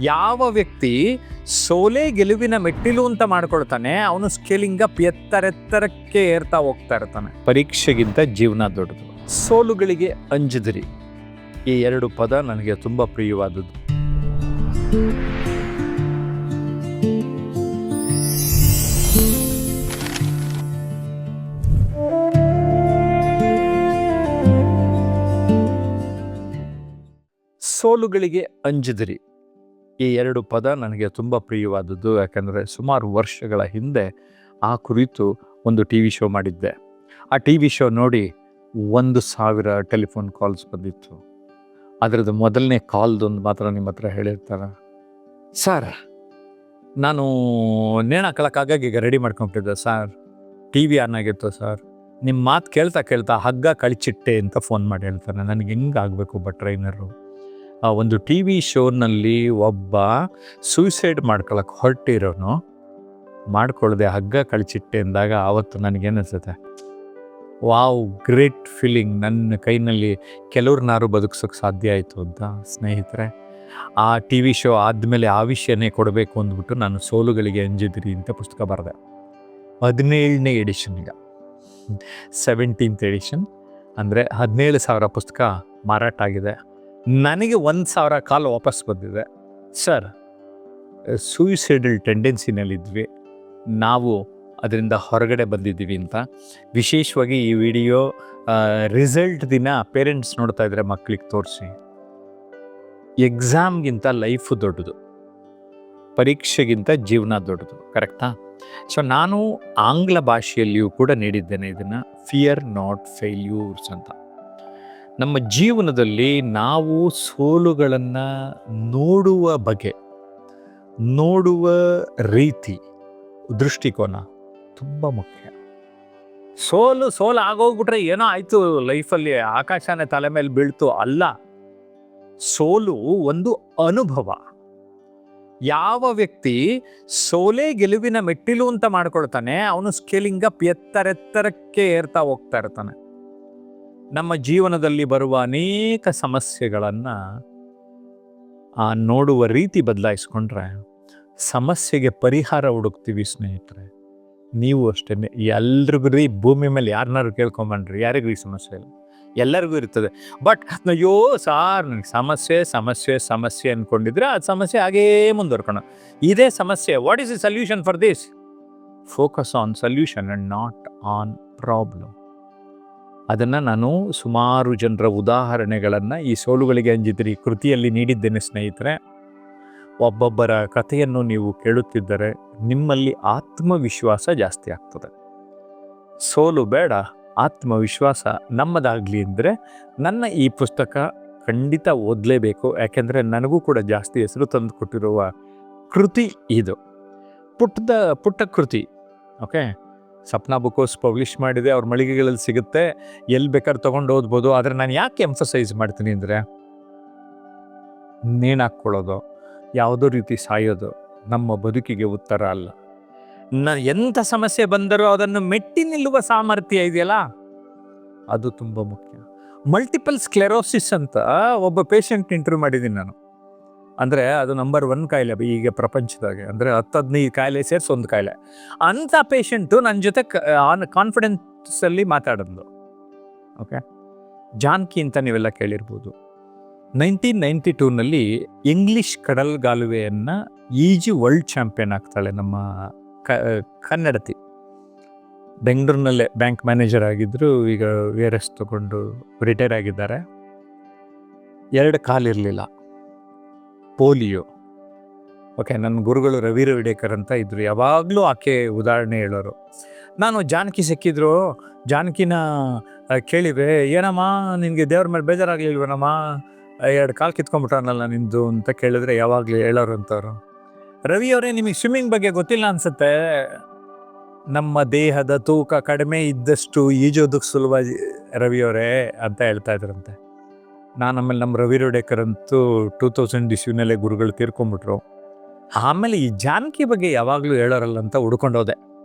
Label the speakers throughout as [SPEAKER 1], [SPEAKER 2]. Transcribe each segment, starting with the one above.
[SPEAKER 1] ಯಾವ ವ್ಯಕ್ತಿ ಸೋಲೆ ಗೆಲುವಿನ ಮೆಟ್ಟಿಲು ಅಂತ ಮಾಡ್ಕೊಳ್ತಾನೆ ಅವನು ಸ್ಕೇಲಿಂಗ್ ಅಪ್ ಎತ್ತರೆತ್ತರಕ್ಕೆ ಏರ್ತಾ ಹೋಗ್ತಾ ಇರ್ತಾನೆ. ಪರೀಕ್ಷೆಗಿಂತ ಜೀವನ ದೊಡ್ಡದು. ಸೋಲುಗಳಿಗೆ ಅಂಜದಿರಿ, ಈ ಎರಡು ಪದ ನನಗೆ ತುಂಬ ಪ್ರಿಯವಾದದ್ದು. ಸೋಲುಗಳಿಗೆ ಅಂಜದಿರಿ, ಈ ಎರಡು ಪದ ನನಗೆ ತುಂಬ ಪ್ರಿಯವಾದದ್ದು. ಯಾಕಂದರೆ ಸುಮಾರು ವರ್ಷಗಳ ಹಿಂದೆ ಆ ಕುರಿತು ಒಂದು ಟಿ ವಿ ಶೋ ಮಾಡಿದ್ದೆ. ಆ ಟಿ ವಿ ಶೋ ನೋಡಿ 1,000 ಟೆಲಿಫೋನ್ ಕಾಲ್ಸ್ ಬಂದಿತ್ತು. ಅದರದ್ದು ಮೊದಲನೇ ಕಾಲ್ದೊಂದು ಮಾತ್ರ ನಿಮ್ಮ ಹತ್ರ ಹೇಳಿರ್ತಾರೆ, ಸರ್ ನಾನು ನೇಣು ಹಾಕೊಳಕ್ಕಾಗಿ ಈಗ ರೆಡಿ ಮಾಡ್ಕೊಂಬಿಟ್ಟಿದ್ದೆ ಸರ್, ಟಿ ವಿ ಆನ್ ಆಗಿತ್ತು ಸರ್, ನಿಮ್ಮ ಮಾತು ಕೇಳ್ತಾ ಹಗ್ಗ ಕಳಿಚಿಟ್ಟೆ ಅಂತ ಫೋನ್ ಮಾಡಿ ಹೇಳ್ತಾರೆ. ನನಗೆ ಹೆಂಗೆ ಆಗಬೇಕು ಒಬ್ಬ ಟ್ರೈನರು. ಒಂದು ಟಿ ವಿ ಶೋನಲ್ಲಿ ಒಬ್ಬ ಸೂಸೈಡ್ ಮಾಡ್ಕೊಳಕ್ಕೆ ಹೊರಟಿರೋನು ಮಾಡ್ಕೊಳ್ಳದೆ ಹಗ್ಗ ಕಳಿಚಿಟ್ಟೆ ಅಂದಾಗ ಆವತ್ತು ನನಗೇನಿಸುತ್ತೆ, ವಾವ್, ಗ್ರೇಟ್ ಫೀಲಿಂಗ್. ನನ್ನ ಕೈನಲ್ಲಿ ಕೆಲವ್ರನ್ನಾರು ಬದುಕಿಸೋಕ್ಕೆ ಸಾಧ್ಯ ಆಯಿತು ಅಂತ. ಸ್ನೇಹಿತರೆ, ಆ ಟಿ ವಿ ಶೋ ಆದಮೇಲೆ ಆ ವಿಷಯನೇ ಕೊಡಬೇಕು ಅಂದ್ಬಿಟ್ಟು ನಾನು ಸೋಲುಗಳಿಗೆ ಅಂಜಿದಿರಿ ಅಂತ ಪುಸ್ತಕ ಬರೆದೆ. 17ನೇ ಎಡಿಷನ್, ಈಗ 17th ಎಡಿಷನ್, ಅಂದರೆ 17,000 ಪುಸ್ತಕ ಮಾರಾಟ ಆಗಿದೆ. ನನಗೆ 1,000 ಕಾಲ್ ವಾಪಸ್ ಬಂದಿದೆ. ಸರ್, ಸೂಯಿಸೈಡಲ್ ಟೆಂಡೆನ್ಸಿನಲ್ಲಿದ್ವಿ, ನಾವು ಅದರಿಂದ ಹೊರಗಡೆ ಬಂದಿದ್ದೀವಿ ಅಂತ. ವಿಶೇಷವಾಗಿ ಈ ವಿಡಿಯೋ ರಿಸಲ್ಟ್ ದಿನ ಪೇರೆಂಟ್ಸ್ ನೋಡ್ತಾ ಇದ್ರೆ ಮಕ್ಕಳಿಗೆ ತೋರಿಸಿ. ಎಕ್ಸಾಮ್ಗಿಂತ ಲೈಫು ದೊಡ್ಡದು, ಪರೀಕ್ಷೆಗಿಂತ ಜೀವನ ದೊಡ್ಡದು, ಕರೆಕ್ಟಾ? ಸೊ ನಾನು ಆಂಗ್ಲ ಭಾಷೆಯಲ್ಲಿಯೂ ಕೂಡ ನೀಡಿದ್ದೇನೆ ಇದನ್ನು, ಫಿಯರ್ ನಾಟ್ ಫೇಲ್ಯೂರ್ಸ್ ಅಂತ. ನಮ್ಮ ಜೀವನದಲ್ಲಿ ನಾವು ಸೋಲುಗಳನ್ನು ನೋಡುವ ಬಗೆ, ನೋಡುವ ರೀತಿ, ದೃಷ್ಟಿಕೋನ ತುಂಬ ಮುಖ್ಯ. ಸೋಲು ಆಗೋಗ್ಬಿಟ್ರೆ ಏನೋ ಆಯಿತು ಲೈಫಲ್ಲಿ, ಆಕಾಶನೇ ತಲೆ ಮೇಲೆ ಬೀಳ್ತು ಅಲ್ಲ. ಸೋಲು ಒಂದು ಅನುಭವ. ಯಾವ ವ್ಯಕ್ತಿ ಸೋಲೆ ಗೆಲುವಿನ ಮೆಟ್ಟಿಲು ಅಂತ ಮಾಡ್ಕೊಳ್ತಾನೆ ಅವನು ಸ್ಕೇಲಿಂಗ್ ಅಪ್ ಎತ್ತರೆತ್ತರಕ್ಕೆ ಏರ್ತಾ ಹೋಗ್ತಾ ಇರ್ತಾನೆ. ನಮ್ಮ ಜೀವನದಲ್ಲಿ ಬರುವ ಅನೇಕ ಸಮಸ್ಯೆಗಳನ್ನು ನೋಡುವ ರೀತಿ ಬದಲಾಯಿಸ್ಕೊಂಡ್ರೆ ಸಮಸ್ಯೆಗೆ ಪರಿಹಾರ ಹುಡುಕ್ತೀವಿ. ಸ್ನೇಹಿತರೆ, ನೀವು ಅಷ್ಟೇ. ಎಲ್ರಿಗೂ ಭೂಮಿ ಮೇಲೆ ಯಾರನ್ನಾರು ಕೇಳ್ಕೊಂಬನ್ರಿ, ಯಾರಿಗೂ ಈ ಸಮಸ್ಯೆ ಇಲ್ಲ, ಎಲ್ಲರಿಗೂ ಇರ್ತದೆ. ಬಟ್ ಅಯ್ಯೋ ಸಾರ್, ನನಗೆ ಸಮಸ್ಯೆ ಅಂದ್ಕೊಂಡಿದ್ರೆ ಆ ಸಮಸ್ಯೆ ಹಾಗೇ ಮುಂದುವರ್ಕೋಣ. ಇದೇ ಸಮಸ್ಯೆ, what is the solution for this? Focus on solution and not on problem. ಅದನ್ನು ನಾನು ಸುಮಾರು ಜನರ ಉದಾಹರಣೆಗಳನ್ನು ಈ ಸೋಲುಗಳಿಗೆ ಅಂಜಿದಿರಿ ಕೃತಿಯಲ್ಲಿ ನೀಡಿದ್ದೇನೆ. ಸ್ನೇಹಿತರೆ, ಒಬ್ಬೊಬ್ಬರ ಕಥೆಯನ್ನು ನೀವು ಕೇಳುತ್ತಿದ್ದರೆ ನಿಮ್ಮಲ್ಲಿ ಆತ್ಮವಿಶ್ವಾಸ ಜಾಸ್ತಿ ಆಗ್ತದೆ. ಸೋಲು ಬೇಡ, ಆತ್ಮವಿಶ್ವಾಸ ನಮ್ಮದಾಗಲಿ ಅಂದರೆ ನನ್ನ ಈ ಪುಸ್ತಕ ಖಂಡಿತ ಓದಲೇಬೇಕು. ಯಾಕೆಂದರೆ ನನಗೂ ಕೂಡ ಜಾಸ್ತಿ ಹೆಸರು ತಂದು ಕೊಟ್ಟಿರುವ ಕೃತಿ ಇದು. ಪುಟ್ಟ ಕೃತಿ. Okay, Sapna book house publish ಮಾಡಿದೆ, ಅವ್ರ ಮಳಿಗೆಗಳಲ್ಲಿ ಸಿಗುತ್ತೆ, ಎಲ್ಲಿ ಬೇಕಾದ್ರೆ ತೊಗೊಂಡು ಓದ್ಬೋದು. ಆದರೆ ನಾನು ಯಾಕೆ ಎಂಫಸೈಸ್ ಮಾಡ್ತೀನಿ ಅಂದರೆ, ನೇಣು ಹಾಕ್ಕೊಳ್ಳೋದು, ಯಾವುದೋ ರೀತಿ ಸಾಯೋದು ನಮ್ಮ ಬದುಕಿಗೆ ಉತ್ತರ ಅಲ್ಲ. ಎಂಥ ಸಮಸ್ಯೆ ಬಂದರೂ ಅದನ್ನು ಮೆಟ್ಟಿ ನಿಲ್ಲುವ ಸಾಮರ್ಥ್ಯ ಇದೆಯಲ್ಲ, ಅದು ತುಂಬ ಮುಖ್ಯ. ಮಲ್ಟಿಪಲ್ ಸ್ಕ್ಲೆರೋಸಿಸ್ ಅಂತ ಒಬ್ಬ ಪೇಷಂಟ್ ಇಂಟರ್ವ್ಯೂ ಮಾಡಿದ್ದೀನಿ ನಾನು. ಅಂದರೆ ಅದು ನಂಬರ್ 1 ಕಾಯಿಲೆ ಈಗ ಪ್ರಪಂಚದಾಗೆ. ಅಂದರೆ 10-15 ಕಾಯಿಲೆ ಸೇರಿಸಿ ಒಂದು ಕಾಯಿಲೆ. ಅಂಥ ಪೇಷಂಟು ನನ್ನ ಜೊತೆ ಕಾನ್ಫಿಡೆನ್ಸಲ್ಲಿ ಮಾತಾಡಿದ್ಲು. ಓಕೆ, ಜಾನ್ಕಿ ಅಂತ ನೀವೆಲ್ಲ ಕೇಳಿರ್ಬೋದು. 1992ನಲ್ಲಿ ಇಂಗ್ಲಿಷ್ ಕಡಲ್ಗಾಲುವೆಯನ್ನು ಈಜಿ ವರ್ಲ್ಡ್ ಚಾಂಪಿಯನ್ ಆಗ್ತಾಳೆ ನಮ್ಮ ಕನ್ನಡತಿ. ಬೆಂಗಳೂರಿನಲ್ಲೇ ಬ್ಯಾಂಕ್ ಮ್ಯಾನೇಜರ್ ಆಗಿದ್ದರು, ಈಗ VRS ತಗೊಂಡು ರಿಟೈರ್ ಆಗಿದ್ದಾರೆ. 2 ಕಾಲಿರಲಿಲ್ಲ, ಪೋಲಿಯೋ. ಓಕೆ, ನನ್ನ ಗುರುಗಳು ರವಿ ರವಿಡೇಕರ್ ಅಂತ ಇದ್ದರು, ಯಾವಾಗಲೂ ಆಕೆ ಉದಾಹರಣೆ ಹೇಳೋರು. ನಾನು ಜಾನಕಿ ಸಿಕ್ಕಿದ್ರು, ಜಾನಕಿನ ಕೇಳಿವೆ, ಏನಮ್ಮ ನಿನಗೆ ದೇವ್ರ ಮೇಲೆ ಬೇಜಾರಾಗಲಿಲ್ವನಮ್ಮ, 2 ಕಾಲು ಕಿತ್ಕೊಂಡ್ಬಿಟ್ಟಾನಲ್ಲ ನಿಂದು ಅಂತ ಕೇಳಿದ್ರೆ ಯಾವಾಗಲೂ ಹೇಳೋರು ಅಂತವ್ರು. ರವಿಯವರೇ, ನಿಮಗೆ ಸ್ವಿಮ್ಮಿಂಗ್ ಬಗ್ಗೆ ಗೊತ್ತಿಲ್ಲ ಅನಿಸುತ್ತೆ, ನಮ್ಮ ದೇಹದ ತೂಕ ಕಡಿಮೆ ಇದ್ದಷ್ಟು ಈಜೋದಕ್ಕೆ ಸುಲಭ ರವಿಯವರೇ ಅಂತ ಹೇಳ್ತಾ ಇದ್ರಂತೆ. ನಾನು ಆಮೇಲೆ ನಮ್ಮ ರವಿ ರೋಡೇಕರ್ ಅಂತೂ 2000 ಇಸ್ವಿನಲ್ಲೇ ಗುರುಗಳು ತೀರ್ಕೊಂಡ್ಬಿಟ್ರು. ಆಮೇಲೆ ಈ ಜಾನಕಿ ಬಗ್ಗೆ ಯಾವಾಗಲೂ ಹೇಳೋರಲ್ಲ ಅಂತ ಹುಡ್ಕೊಂಡೋದೆ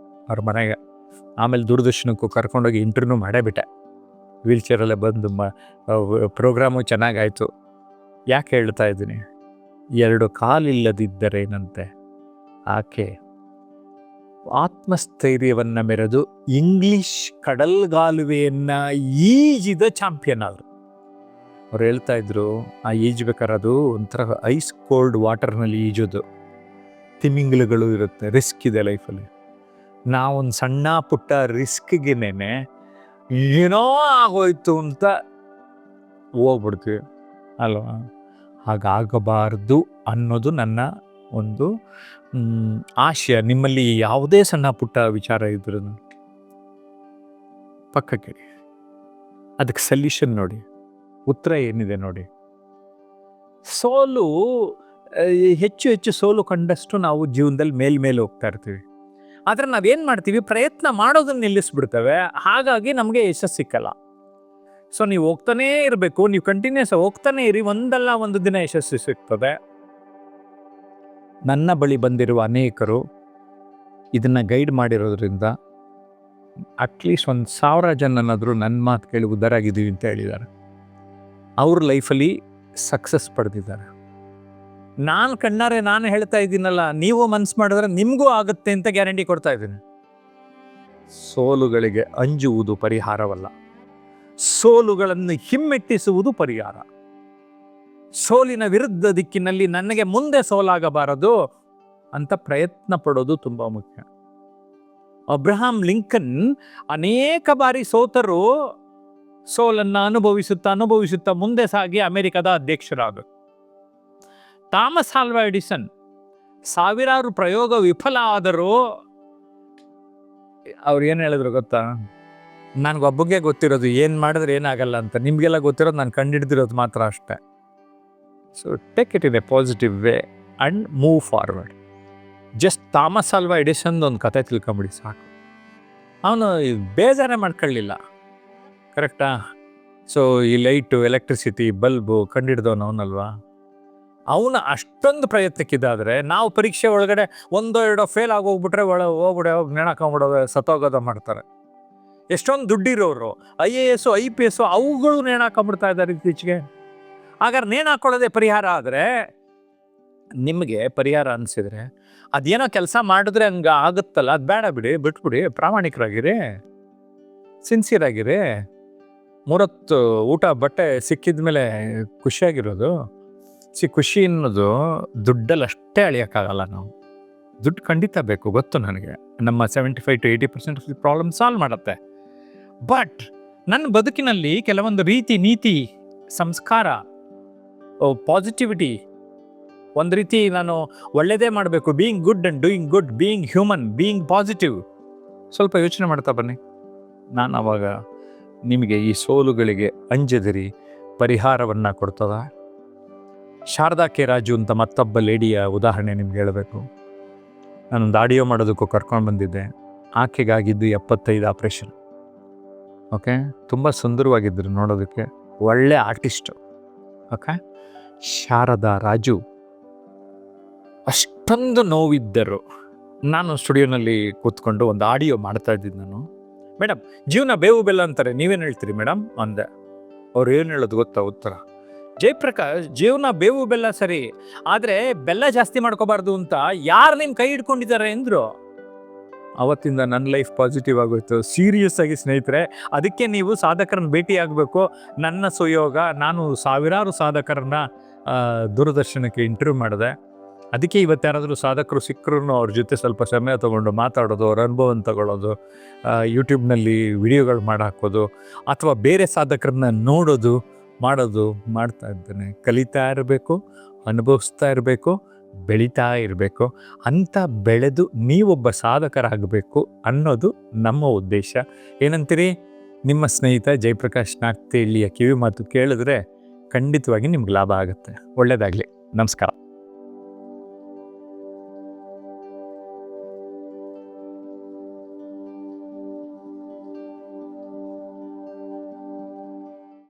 [SPEAKER 1] ಅವ್ರ ಮನೆಗೆ. ಆಮೇಲೆ ದೂರದರ್ಶನಕ್ಕೂ ಕರ್ಕೊಂಡೋಗಿ ಇಂಟರ್ವ್ಯೂ ಮಾಡೇ ಬಿಟ್ಟೆ. ವೀಲ್ಚೇರಲ್ಲೇ ಬಂದು ಪ್ರೋಗ್ರಾಮು ಚೆನ್ನಾಗಾಯಿತು. ಯಾಕೆ ಹೇಳ್ತಾ ಇದ್ದೀನಿ, 2 ಕಾಲಿಲ್ಲದಿದ್ದರೇನಂತೆ ಆಕೆ ಆತ್ಮಸ್ಥೈರ್ಯವನ್ನು ಮೆರೆದು ಇಂಗ್ಲಿಷ್ ಕಡಲ್ಗಾಲುವೆಯನ್ನು ಈಜಿದ ಚಾಂಪಿಯನ್ ಆದರು. ಅವ್ರು ಹೇಳ್ತಾ ಇದ್ರು, ಆ ಈಜ್ಬೇಕಾದ್ರೆ ಅದು ಒಂಥರ ಐಸ್ ಕೋಲ್ಡ್ ವಾಟರ್ನಲ್ಲಿ ಈಜೋದು, ತಿಮಿಂಗಿಲಗಳು ಇರುತ್ತೆ, ರಿಸ್ಕ್ ಇದೆ ಲೈಫಲ್ಲಿ. ನಾವೊಂದು ಸಣ್ಣ ಪುಟ್ಟ ರಿಸ್ಕ್ಗೆನೇನೆ ಏನೋ ಆಗೋಯ್ತು ಅಂತ ಹೋಗ್ಬಿಡ್ತೀವಿ ಅಲ್ವಾ. ಹಾಗಾಗಬಾರ್ದು ಅನ್ನೋದು ನನ್ನ ಒಂದು ಆಶಯ. ನಿಮ್ಮಲ್ಲಿ ಯಾವುದೇ ಸಣ್ಣ ಪುಟ್ಟ ವಿಚಾರ ಇದ್ರು ಪಕ್ಕಕ್ಕೆ ಅದಕ್ಕೆ ಸಲ್ಯೂಷನ್ ನೋಡಿ, ಉತ್ತರ ಏನಿದೆ ನೋಡಿ. ಸೋಲು ಹೆಚ್ಚು ಹೆಚ್ಚು ಸೋಲು ಕಂಡಷ್ಟು ನಾವು ಜೀವನದಲ್ಲಿ ಮೇಲ್ಮೇಲೆ ಹೋಗ್ತಾ ಇರ್ತೀವಿ. ಆದರೆ ನಾವೇನು ಮಾಡ್ತೀವಿ, ಪ್ರಯತ್ನ ಮಾಡೋದನ್ನ ನಿಲ್ಲಿಸ್ಬಿಡ್ತೇವೆ. ಹಾಗಾಗಿ ನಮಗೆ ಯಶಸ್ಸು ಸಿಕ್ಕಲ್ಲ. ಸೊ ನೀವು ಹೋಗ್ತಾನೇ ಇರಬೇಕು, ನೀವು ಕಂಟಿನ್ಯೂಸ್ ಹೋಗ್ತಾನೆ ಇರಿ, ಒಂದಲ್ಲ ಒಂದು ದಿನ ಯಶಸ್ಸು ಸಿಗ್ತದೆ. ನನ್ನ ಬಳಿ ಬಂದಿರುವ ಅನೇಕರು ಇದನ್ನು ಗೈಡ್ ಮಾಡಿರೋದ್ರಿಂದ ಅಟ್ಲೀಸ್ಟ್ 1,000 ಜನನಾದರೂ ನನ್ನ ಮಾತು ಕೇಳಿ ಉದ್ಧಾರಾಗಿದ್ದೀವಿ ಅಂತ ಹೇಳಿದ್ದಾರೆ. ಅವ್ರ ಲೈಫಲ್ಲಿ ಸಕ್ಸಸ್ ಪಡೆದಿದ್ದಾರೆ. ನಾನು ಕಣ್ಣಾರೆ ನಾನು ಹೇಳ್ತಾ ಇದ್ದೀನಲ್ಲ, ನೀವು ಮನಸ್ಸು ಮಾಡಿದ್ರೆ ನಿಮಗೂ ಆಗುತ್ತೆ ಅಂತ ಗ್ಯಾರಂಟಿ ಕೊಡ್ತಾ ಇದ್ದೀನಿ. ಸೋಲುಗಳಿಗೆ ಅಂಜುವುದು ಪರಿಹಾರವಲ್ಲ, ಸೋಲುಗಳನ್ನು ಹಿಮ್ಮೆಟ್ಟಿಸುವುದು ಪರಿಹಾರ. ಸೋಲಿನ ವಿರುದ್ಧ ದಿಕ್ಕಿನಲ್ಲಿ ನನಗೆ ಮುಂದೆ ಸೋಲಾಗಬಾರದು ಅಂತ ಪ್ರಯತ್ನ ಪಡೋದು ತುಂಬ ಮುಖ್ಯ. ಅಬ್ರಹಾಂ ಲಿಂಕನ್ ಅನೇಕ ಬಾರಿ ಸೋತರು, ಸೋಲನ್ನು ಅನುಭವಿಸುತ್ತಾ ಮುಂದೆ ಸಾಗಿ ಅಮೆರಿಕದ ಅಧ್ಯಕ್ಷರಾದರು. ಥಾಮಸ್ ಆಲ್ವಾ ಎಡಿಸನ್ ಸಾವಿರಾರು ಪ್ರಯೋಗ ವಿಫಲ ಆದರೂ ಅವ್ರು ಏನು ಹೇಳಿದ್ರು ಗೊತ್ತಾ, ನನಗೊಬ್ಬಗೆ ಗೊತ್ತಿರೋದು ಏನು ಮಾಡಿದ್ರೆ ಏನಾಗಲ್ಲ ಅಂತ, ನಿಮಗೆಲ್ಲ ಗೊತ್ತಿರೋದು ನಾನು ಕಂಡುಹಿಡ್ದಿರೋದು ಮಾತ್ರ ಅಷ್ಟೇ. So take it in a positive way and move forward. Just Thomas ಆಲ್ವಾ ಎಡಿಸನ್ ಒಂದು ಕತೆ ತಿಳ್ಕೊಂಬಿಡಿ ಸಾಕು. ಅವನು ಬೇಜಾರೇ ಮಾಡ್ಕೊಳ್ಳಿಲ್ಲ, ಕರೆಕ್ಟಾ? ಸೊ ಈ ಲೈಟು, ಎಲೆಕ್ಟ್ರಿಸಿಟಿ, ಬಲ್ಬು ಕಂಡುಹಿಡ್ದವನು ಅವನಲ್ವಾ. ಅವನು ಅಷ್ಟೊಂದು ಪ್ರಯತ್ನಕ್ಕಿದ್ದಾದರೆ ನಾವು ಪರೀಕ್ಷೆ ಒಳಗಡೆ 1-2 ಫೇಲ್ ಆಗೋಗ್ಬಿಟ್ರೆ ಹೋಗ್ಬಿಡೆ ನೇಣಾಕೊಂಬಿಡೋದು, ಸತ್ತೋಗೋದು ಮಾಡ್ತಾರೆ. ಎಷ್ಟೊಂದು ದುಡ್ಡಿರೋರು IAS, IPS ಅವುಗಳು ನೇಣಾಕೊಂಬಿಡ್ತಾ ಇದ್ದಾರೆ ಇತ್ತೀಚೆಗೆ. ಹಾಗಾದ್ರೆ ನೇಣಾಕೊಳ್ಳೋದೇ ಪರಿಹಾರ ಆದರೆ, ನಿಮಗೆ ಪರಿಹಾರ ಅನಿಸಿದ್ರೆ ಅದೇನೋ ಕೆಲಸ ಮಾಡಿದ್ರೆ ಹಂಗೆ ಆಗುತ್ತಲ್ಲ, ಅದು ಬೇಡ ಬಿಡಿ, ಬಿಟ್ಬಿಡಿ. ಪ್ರಾಮಾಣಿಕರಾಗಿರಿ, ಸಿನ್ಸಿಯರ್ ಆಗಿರಿ. 3 ಊಟ ಬಟ್ಟೆ ಸಿಕ್ಕಿದ ಮೇಲೆ ಖುಷಿಯಾಗಿರೋದು. ಖುಷಿ ಅನ್ನೋದು ದುಡ್ಡಲ್ಲಿ ಅಷ್ಟೇ ಅಳಿಯೋಕ್ಕಾಗಲ್ಲ. ನಾವು ದುಡ್ಡು ಖಂಡಿತ ಬೇಕು, ಗೊತ್ತು ನನಗೆ. ನಮ್ಮ 75 to 80% of the problem solve ಮಾಡುತ್ತೆ. ಬಟ್ ನನ್ನ ಬದುಕಿನಲ್ಲಿ ಕೆಲವೊಂದು ರೀತಿ, ನೀತಿ, ಸಂಸ್ಕಾರ, ಪಾಸಿಟಿವಿಟಿ, ಒಂದು ರೀತಿ ನಾನು ಒಳ್ಳೆಯದೇ ಮಾಡಬೇಕು, being good and doing good, being human, being positive, ಸ್ವಲ್ಪ ಯೋಚನೆ ಮಾಡ್ತಾ ಬನ್ನಿ. ನಾನು ಆವಾಗ ನಿಮಗೆ ಈ ಸೋಲುಗಳಿಗೆ ಅಂಜದಿರಿ ಪರಿಹಾರವನ್ನು ಕೊಡ್ತದ. ಶಾರದಾ ಕೆ ರಾಜು ಅಂತ ಮತ್ತೊಬ್ಬ ಲೇಡಿಯ ಉದಾಹರಣೆ ನಿಮ್ಗೆ ಹೇಳಬೇಕು. ನಾನೊಂದು ಆಡಿಯೋ ಮಾಡೋದಕ್ಕೂ ಕರ್ಕೊಂಡು ಬಂದಿದ್ದೆ. ಆಕೆಗಾಗಿದ್ದು 75 ಆಪ್ರೇಷನ್. ಓಕೆ, ತುಂಬ ಸುಂದರವಾಗಿದ್ದರು ನೋಡೋದಕ್ಕೆ, ಒಳ್ಳೆ ಆರ್ಟಿಸ್ಟು. ಓಕೆ, ಶಾರದಾ ರಾಜು ಅಷ್ಟೊಂದು ನೋವಿದ್ದರು. ನಾನು ಸ್ಟುಡಿಯೋನಲ್ಲಿ ಕೂತ್ಕೊಂಡು ಒಂದು ಆಡಿಯೋ ಮಾಡ್ತಾ ಇದ್ದಿದ್ದು. ನಾನು, ಮೇಡಮ್ ಜೀವನ ಬೇವು ಬೆಲ್ಲ ಅಂತಾರೆ, ನೀವೇನು ಹೇಳ್ತೀರಿ ಮೇಡಮ್ ಅಂದೆ. ಅವ್ರು ಏನು ಹೇಳೋದು ಗೊತ್ತಾ ಉತ್ತರ? ಜಯಪ್ರಕಾಶ್, ಜೀವನ ಬೇವು ಬೆಲ್ಲ ಸರಿ, ಆದರೆ ಬೆಲ್ಲ ಜಾಸ್ತಿ ಮಾಡ್ಕೋಬಾರ್ದು ಅಂತ ಯಾರು ನಿಮ್ಮ ಕೈ ಹಿಡ್ಕೊಂಡಿದ್ದಾರೆ ಅಂದರು. ಅವತ್ತಿಂದ ನನ್ನ ಲೈಫ್ ಪಾಸಿಟಿವ್ ಆಗೋಯ್ತು. ಸೀರಿಯಸ್ ಆಗಿ ಸ್ನೇಹಿತರೆ, ಅದಕ್ಕೆ ನೀವು ಸಾಧಕರನ್ನ ಭೇಟಿ ಆಗಬೇಕು. ನನ್ನ ಸುಯೋಗ, ನಾನು ಸಾವಿರಾರು ಸಾಧಕರನ್ನ ದೂರದರ್ಶನಕ್ಕೆ ಇಂಟರ್ವ್ಯೂ ಮಾಡಿದೆ. ಅದಕ್ಕೆ ಇವತ್ತು ಯಾರಾದರೂ ಸಾಧಕರು ಸಿಕ್ಕರೂ ಅವ್ರ ಜೊತೆ ಸ್ವಲ್ಪ ಸಮಯ ತೊಗೊಂಡು ಮಾತಾಡೋದು, ಅವ್ರ ಅನುಭವನ ತಗೊಳ್ಳೋದು, ಯೂಟ್ಯೂಬ್ನಲ್ಲಿ ವಿಡಿಯೋಗಳು ಮಾಡಾಕೋದು, ಅಥವಾ ಬೇರೆ ಸಾಧಕರನ್ನ ನೋಡೋದು, ಮಾಡ್ತಾ ಇದ್ದೇನೆ. ಕಲಿತಾ ಇರಬೇಕು, ಅನುಭವಿಸ್ತಾ ಇರಬೇಕು, ಬೆಳೀತಾ ಇರಬೇಕು. ಅಂತ ಬೆಳೆದು ನೀವೊಬ್ಬ ಸಾಧಕರಾಗಬೇಕು ಅನ್ನೋದು ನಮ್ಮ ಉದ್ದೇಶ. ಏನಂತೀರಿ? ನಿಮ್ಮ ಸ್ನೇಹಿತ ಜಯಪ್ರಕಾಶ್ ನಾಗ್ತಿಹಳ್ಳಿಯ ಕಿವಿ ಮಾತು ಕೇಳಿದ್ರೆ ಖಂಡಿತವಾಗಿ ನಿಮ್ಗೆ ಲಾಭ ಆಗುತ್ತೆ. ಒಳ್ಳೆಯದಾಗಲಿ. ನಮಸ್ಕಾರ.